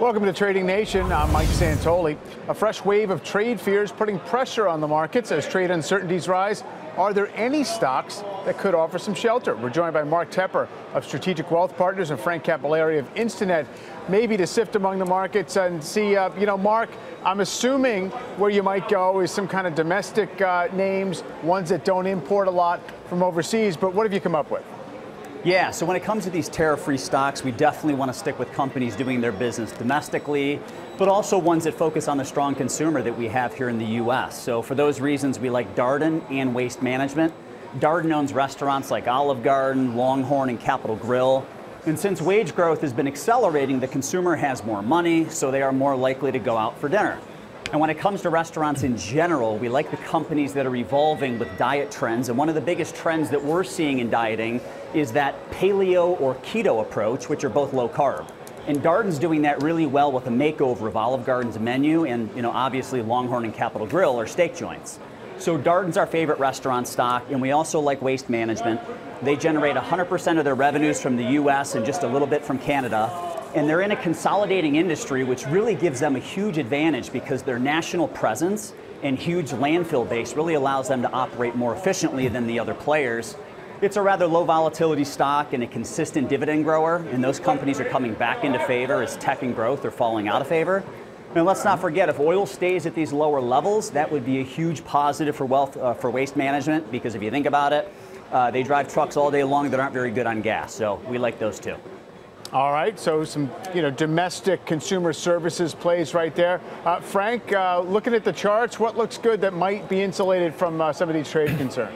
Welcome to Trading Nation. I'm Mike Santoli. A fresh wave of trade fears putting pressure on the markets as trade uncertainties rise. Are there any stocks that could offer some shelter? We're joined by Mark Tepper of Strategic Wealth Partners and Frank Cappelleri of Instinet, maybe to sift among the markets and see, Mark, I'm assuming where you might go is some kind of domestic names, ones that don't import a lot from overseas. But what have you come up with? Yeah, so when it comes to these tariff-free stocks, we definitely want to stick with companies doing their business domestically, but also ones that focus on the strong consumer that we have here in the U.S. So for those reasons, we like Darden and Waste Management. Darden owns restaurants like Olive Garden, Longhorn, and Capital Grille. And since wage growth has been accelerating, the consumer has more money, so they are more likely to go out for dinner. And when it comes to restaurants in general, we like the companies that are evolving with diet trends. And one of the biggest trends that we're seeing in dieting is that paleo or keto approach, which are both low carb. And Darden's doing that really well with a makeover of Olive Garden's menu, and obviously Longhorn and Capital Grille are steak joints. So Darden's our favorite restaurant stock, and we also like Waste Management. They generate 100% of their revenues from the U.S. and just a little bit from Canada. And they're in a consolidating industry, which really gives them a huge advantage because their national presence and huge landfill base really allows them to operate more efficiently than the other players. It's a rather low volatility stock and a consistent dividend grower, and those companies are coming back into favor as tech and growth are falling out of favor. And let's not forget, if oil stays at these lower levels, that would be a huge positive for Waste Management, because if you think about it, they drive trucks all day long that aren't very good on gas. So we like those too. All right, so some domestic consumer services plays right there. Frank, looking at the charts, what looks good that might be insulated from some of these trade concerns?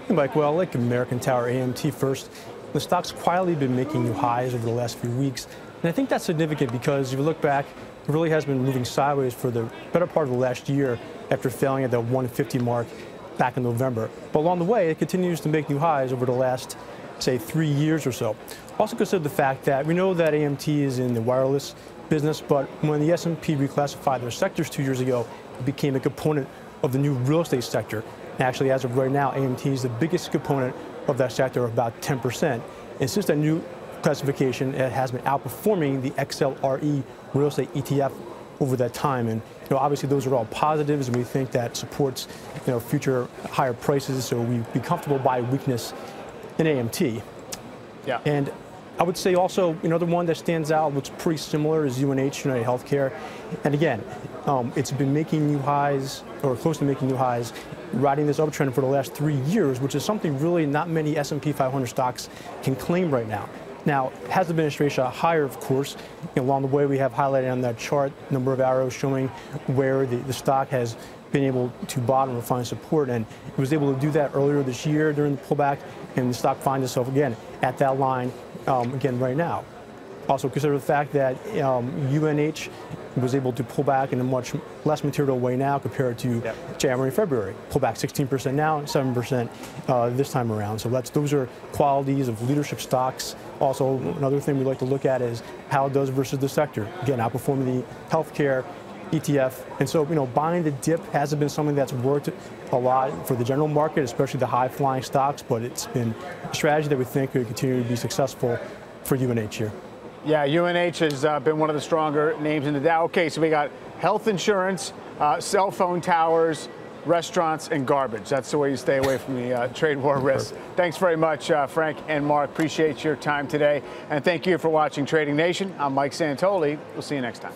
Hey Mike, well, I like American Tower AMT first. The stock's quietly been making new highs over the last few weeks. And I think that's significant because if you look back, it really has been moving sideways for the better part of the last year after failing at the 150 mark back in November. But along the way, it continues to make new highs over the last, say, 3 years or so. Also consider the fact that we know that AMT is in the wireless business, but when the S&P reclassified their sectors 2 years ago, it became a component of the new real estate sector. Actually, as of right now, AMT is the biggest component of that sector, about 10%. And since that new classification, it has been outperforming the XLRE real estate ETF over that time. And obviously, those are all positives, and we think that supports future higher prices. So we'd be comfortable by weakness in AMT. Yeah. And I would say also another one that stands out, looks pretty similar, is UNH, United Healthcare. And again, it's been making new highs, or close to making new highs, riding this uptrend for the last 3 years, which is something really not many S&P 500 stocks can claim right now. Now, has the administration higher, of course? Along the way, we have highlighted on that chart number of arrows showing where the stock has been able to bottom or find support, and it was able to do that earlier this year during the pullback, and the stock finds itself again at that line again right now. Also consider the fact that UNH was able to pull back in a much less material way now compared to January and February. Pull back 16% now, 7% this time around. So those are qualities of leadership stocks. Also, another thing we like to look at is how it does versus the sector. Again, outperforming the healthcare ETF. And so, buying the dip hasn't been something that's worked a lot for the general market, especially the high-flying stocks, but it's been a strategy that we think could continue to be successful for UNH here. Yeah, UNH has been one of the stronger names in the Dow. Okay, so we got health insurance, cell phone towers, restaurants, and garbage. That's the way you stay away from the trade war risks. Thanks very much, Frank and Mark. Appreciate your time today. And thank you for watching Trading Nation. I'm Mike Santoli. We'll see you next time.